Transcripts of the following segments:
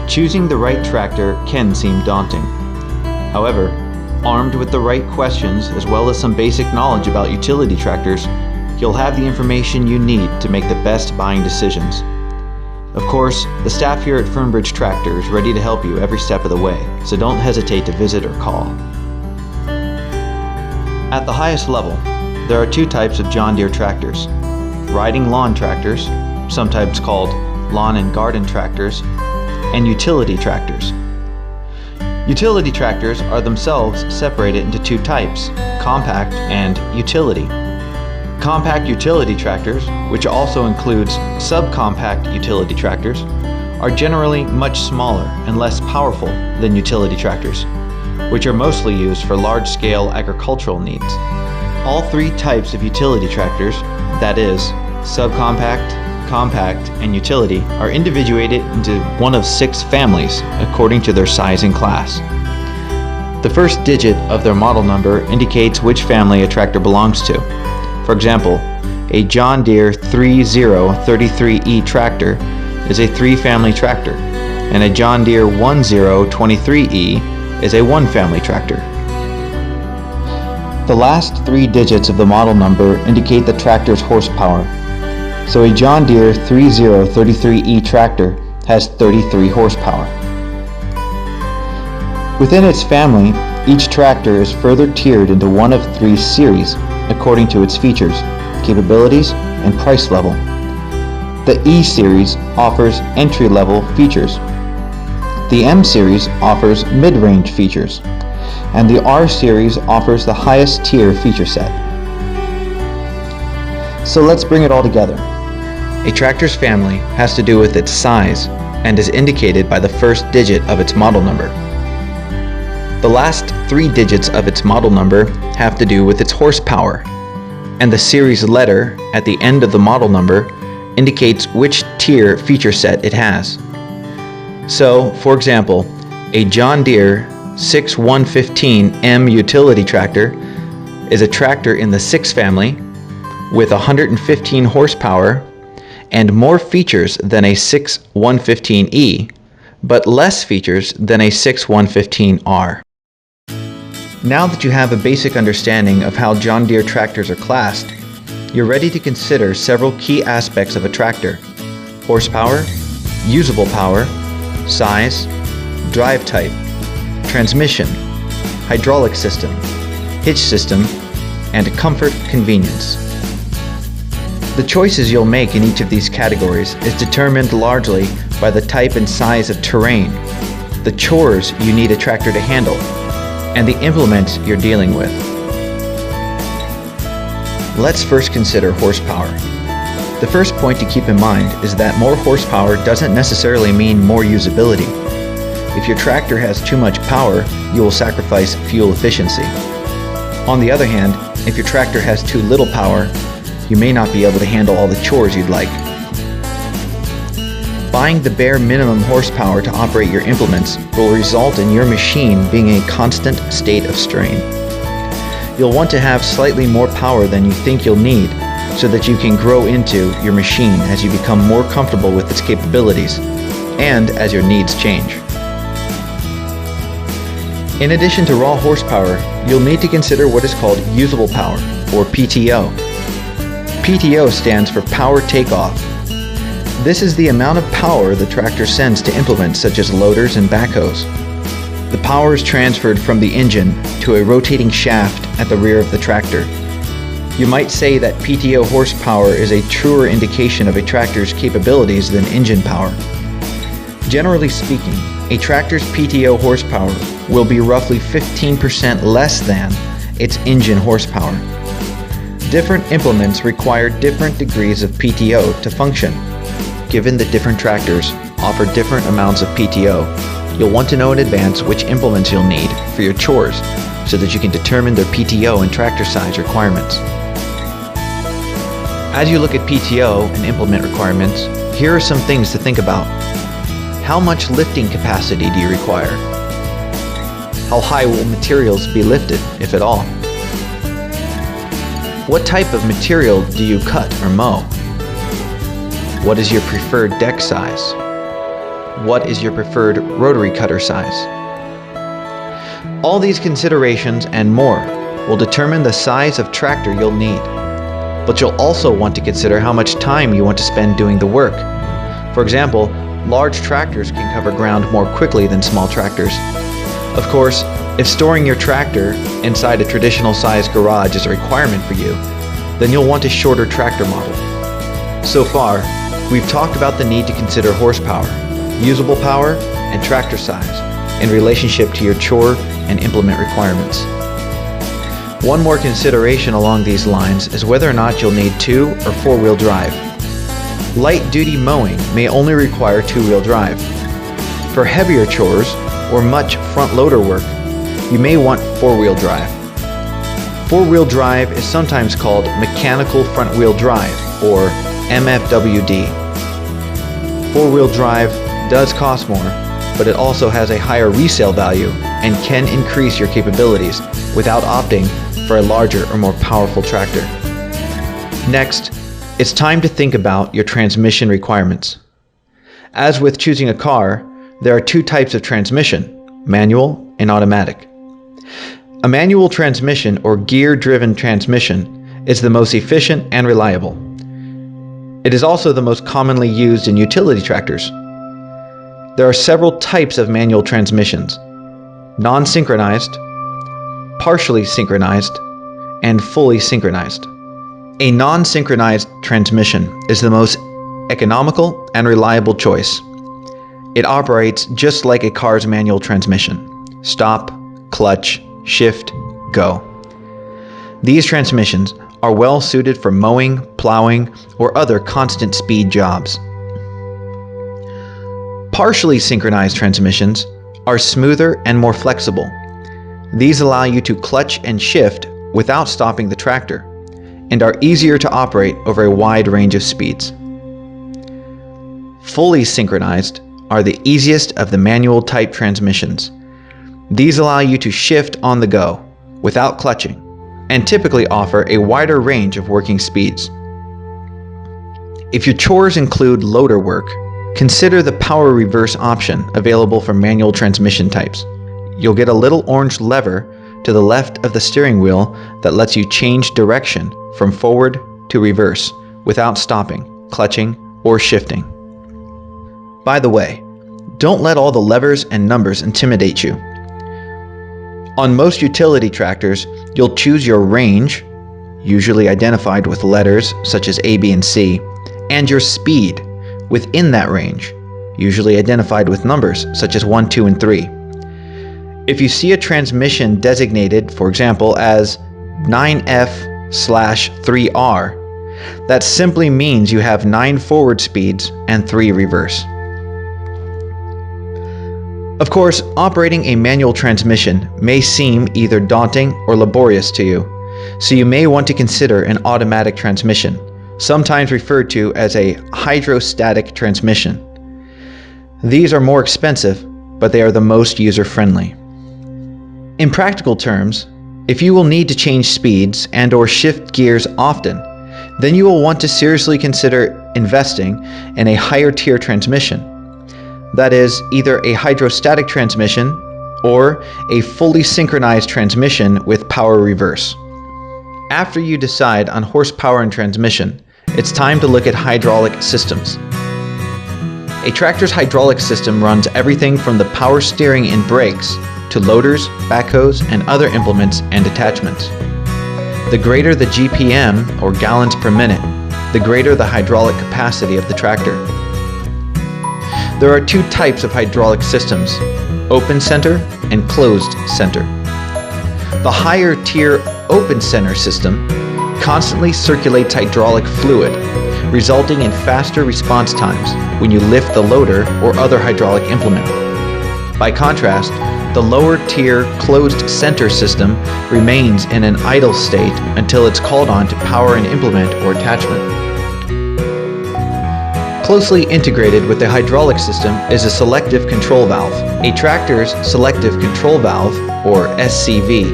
Choosing the right tractor can seem daunting. However, armed with the right questions as well as some basic knowledge about utility tractors, you'll have the information you need to make the best buying decisions. Of course, the staff here at Fernbridge Tractor is ready to help you every step of the way, so don't hesitate to visit or call. At the highest level, there are two types of John Deere tractors: riding lawn tractors, sometimes called lawn and garden tractors, and utility tractors. Utility tractors are themselves separated into two types: compact and utility. Compact utility tractors, which also includes subcompact utility tractors, are generally much smaller and less powerful than utility tractors, which are mostly used for large-scale agricultural needs. All three types of utility tractors, that is, subcompact, compact, and utility, are individuated into one of 6 families according to their size and class. The first digit of their model number indicates which family a tractor belongs to. For example, a John Deere 3033E tractor is a 3-family tractor, and a John Deere 1023E is a 1-family tractor. The last 3 digits of the model number indicate the tractor's horsepower. So a John Deere 3033E tractor has 33 horsepower. Within its family, each tractor is further tiered into one of 3 series according to its features, capabilities, and price level. The E series offers entry-level features. The M series offers mid-range features, and the R series offers the highest tier feature set. So let's bring it all together. A tractor's family has to do with its size and is indicated by the first digit of its model number. The last 3 digits of its model number have to do with its horsepower, and the series letter at the end of the model number indicates which tier feature set it has. So, for example, a John Deere 6115M utility tractor is a tractor in the 6 family with 115 horsepower and more features than a 6115E, but less features than a 6115R. Now that you have a basic understanding of how John Deere tractors are classed, you're ready to consider several key aspects of a tractor: horsepower, usable power, size, drive type, transmission, hydraulic system, hitch system, and comfort convenience. The choices you'll make in each of these categories is determined largely by the type and size of terrain, the chores you need a tractor to handle, and the implement you're dealing with. Let's first consider horsepower. The first point to keep in mind is that more horsepower doesn't necessarily mean more usability. If your tractor has too much power, you will sacrifice fuel efficiency. On the other hand, if your tractor has too little power, you may not be able to handle all the chores you'd like. Buying the bare minimum horsepower to operate your implements will result in your machine being in a constant state of strain. You'll want to have slightly more power than you think you'll need so that you can grow into your machine as you become more comfortable with its capabilities and as your needs change. In addition to raw horsepower, you'll need to consider what is called usable power, or PTO. PTO stands for power takeoff. This is the amount of power the tractor sends to implements such as loaders and backhoes. The power is transferred from the engine to a rotating shaft at the rear of the tractor. You might say that PTO horsepower is a truer indication of a tractor's capabilities than engine power. Generally speaking, a tractor's PTO horsepower will be roughly 15% less than its engine horsepower. Different implements require different degrees of PTO to function. Given that different tractors offer different amounts of PTO, you'll want to know in advance which implements you'll need for your chores so that you can determine their PTO and tractor size requirements. As you look at PTO and implement requirements, here are some things to think about. How much lifting capacity do you require? How high will materials be lifted, if at all? What type of material do you cut or mow? What is your preferred deck size? what is your preferred rotary cutter size. All these considerations and more will determine the size of tractor you'll need. But you'll also want to consider how much time you want to spend doing the work. For example, large tractors can cover ground more quickly than small tractors. Of course, if storing your tractor inside a traditional sized garage is a requirement for you, then you'll want a shorter tractor model. So far, we've talked about the need to consider horsepower, usable power, and tractor size in relationship to your chore and implement requirements. One more consideration along these lines is whether or not you'll need 2- or 4-wheel drive. Light-duty mowing may only require 2-wheel drive. For heavier chores or much front-loader work, you may want 4-wheel drive. 4-wheel drive is sometimes called mechanical front-wheel drive, or MFWD. 4-wheel drive does cost more, but it also has a higher resale value and can increase your capabilities without opting for a larger or more powerful tractor. Next, it's time to think about your transmission requirements. As with choosing a car, there are 2 types of transmission, manual and automatic. A manual transmission or gear-driven transmission is the most efficient and reliable. It is also the most commonly used in utility tractors. There are several types of manual transmissions: non-synchronized, partially synchronized, and fully synchronized. A non-synchronized transmission is the most economical and reliable choice. It operates just like a car's manual transmission: stop, clutch, shift, go. These transmissions are well suited for mowing, plowing, or other constant speed jobs. Partially synchronized transmissions are smoother and more flexible. These allow you to clutch and shift without stopping the tractor, and are easier to operate over a wide range of speeds. Fully synchronized are the easiest of the manual type transmissions. These allow you to shift on the go, without clutching, and typically offer a wider range of working speeds. If your chores include loader work, consider the power reverse option available for manual transmission types. You'll get a little orange lever to the left of the steering wheel that lets you change direction from forward to reverse without stopping, clutching, or shifting. By the way, don't let all the levers and numbers intimidate you. On most utility tractors, you'll choose your range, usually identified with letters such as A, B, and C, and your speed within that range, usually identified with numbers such as 1, 2, and 3. If you see a transmission designated, for example, as 9F/3R, that simply means you have 9 forward speeds and 3 reverse. Of course, operating a manual transmission may seem either daunting or laborious to you, so you may want to consider an automatic transmission, sometimes referred to as a hydrostatic transmission. These are more expensive, but they are the most user-friendly. In practical terms, if you will need to change speeds and/or shift gears often, then you will want to seriously consider investing in a higher-tier transmission. That is, either a hydrostatic transmission or a fully synchronized transmission with power reverse. After you decide on horsepower and transmission, it's time to look at hydraulic systems. A tractor's hydraulic system runs everything from the power steering and brakes to loaders, backhoes, and other implements and attachments. The greater the GPM, or gallons per minute, the greater the hydraulic capacity of the tractor. There are 2 types of hydraulic systems: open center and closed center. The higher tier open center system constantly circulates hydraulic fluid, resulting in faster response times when you lift the loader or other hydraulic implement. By contrast, the lower tier closed center system remains in an idle state until it's called on to power an implement or attachment. Closely integrated with the hydraulic system is a selective control valve. A tractor's selective control valve, or SCV,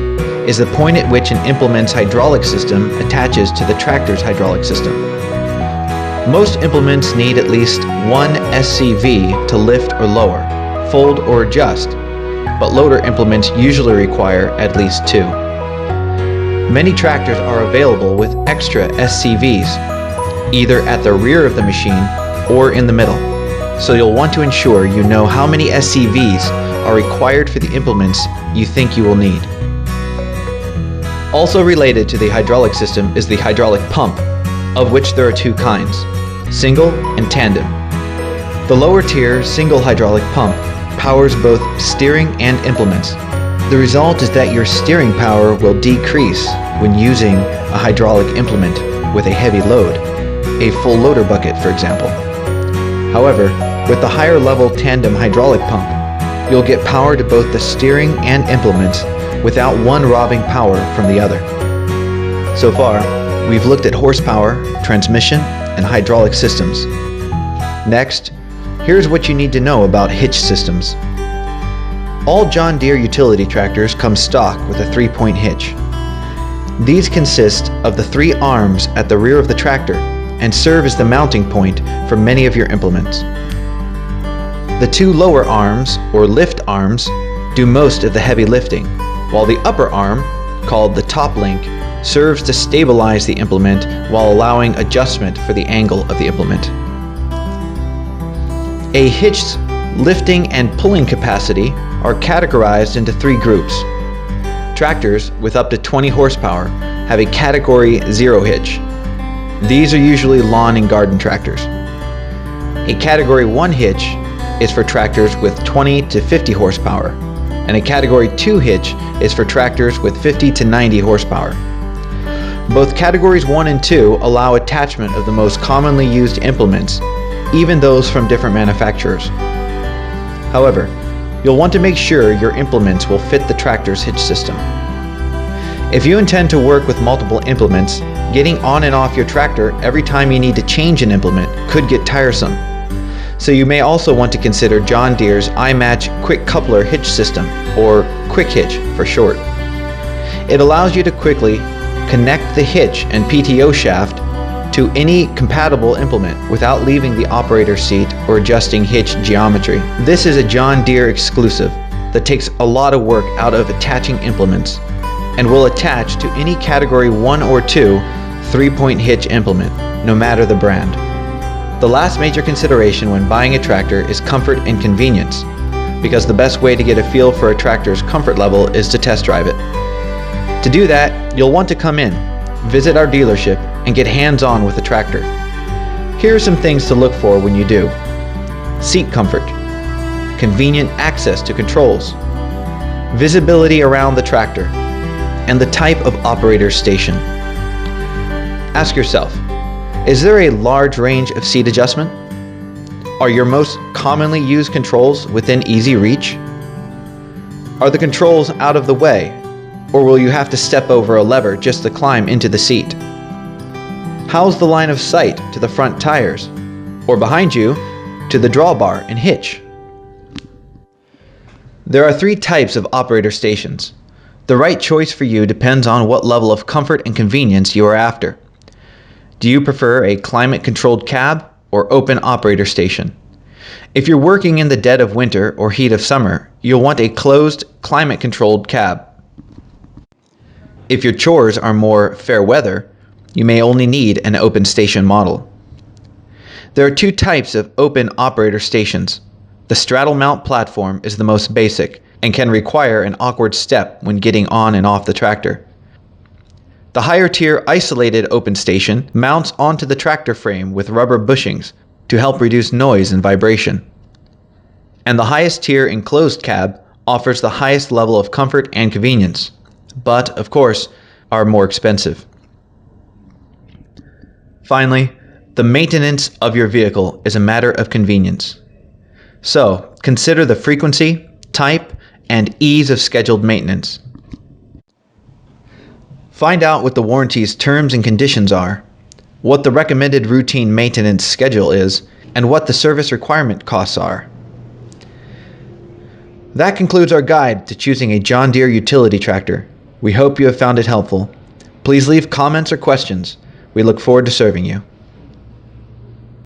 is the point at which an implement's hydraulic system attaches to the tractor's hydraulic system. Most implements need at least one SCV to lift or lower, fold or adjust, but loader implements usually require at least two. Many tractors are available with extra SCVs, either at the rear of the machine or in the middle, so you'll want to ensure you know how many SCVs are required for the implements you think you will need. Also related to the hydraulic system is the hydraulic pump, of which there are two kinds, single and tandem. The lower tier single hydraulic pump powers both steering and implements. The result is that your steering power will decrease when using a hydraulic implement with a heavy load, a full loader bucket for example. However, with the higher level tandem hydraulic pump, you'll get power to both the steering and implements without one robbing power from the other. So far, we've looked at horsepower, transmission, and hydraulic systems. Next, here's what you need to know about hitch systems. All John Deere utility tractors come stock with a 3-point hitch. These consist of the 3 arms at the rear of the tractor and serve as the mounting point for many of your implements. The 2 lower arms, or lift arms, do most of the heavy lifting, while the upper arm, called the top link, serves to stabilize the implement while allowing adjustment for the angle of the implement. A hitch's lifting and pulling capacity are categorized into 3 groups. Tractors with up to 20 horsepower have a Category 0 hitch. These are usually lawn and garden tractors. A Category 1 hitch is for tractors with 20 to 50 horsepower, and a Category 2 hitch is for tractors with 50 to 90 horsepower. Both Categories 1 and 2 allow attachment of the most commonly used implements, even those from different manufacturers. However, you'll want to make sure your implements will fit the tractor's hitch system. If you intend to work with multiple implements, getting on and off your tractor every time you need to change an implement could get tiresome. So you may also want to consider John Deere's iMatch Quick Coupler Hitch System, or Quick Hitch for short. It allows you to quickly connect the hitch and PTO shaft to any compatible implement without leaving the operator seat or adjusting hitch geometry. This is a John Deere exclusive that takes a lot of work out of attaching implements and will attach to any Category 1 or 2 3-point hitch implement, no matter the brand. The last major consideration when buying a tractor is comfort and convenience, because the best way to get a feel for a tractor's comfort level is to test drive it. To do that, you'll want to come in, visit our dealership, and get hands-on with the tractor. Here are some things to look for when you do. Seat comfort, convenient access to controls, visibility around the tractor, and the type of operator station. Ask yourself, is there a large range of seat adjustment? Are your most commonly used controls within easy reach? Are the controls out of the way, or will you have to step over a lever just to climb into the seat? How's the line of sight to the front tires, or behind you to the drawbar and hitch? There are 3 types of operator stations. The right choice for you depends on what level of comfort and convenience you are after. Do you prefer a climate-controlled cab or open operator station? If you're working in the dead of winter or heat of summer, you'll want a closed, climate-controlled cab. If your chores are more fair weather, you may only need an open station model. There are 2 types of open operator stations. The straddle mount platform is the most basic and can require an awkward step when getting on and off the tractor. The higher tier isolated open station mounts onto the tractor frame with rubber bushings to help reduce noise and vibration. And the highest tier enclosed cab offers the highest level of comfort and convenience, but of course are more expensive. Finally, the maintenance of your vehicle is a matter of convenience. So consider the frequency, type, and ease of scheduled maintenance. Find out what the warranty's terms and conditions are, what the recommended routine maintenance schedule is, and what the service requirement costs are. That concludes our guide to choosing a John Deere utility tractor. We hope you have found it helpful. Please leave comments or questions. We look forward to serving you.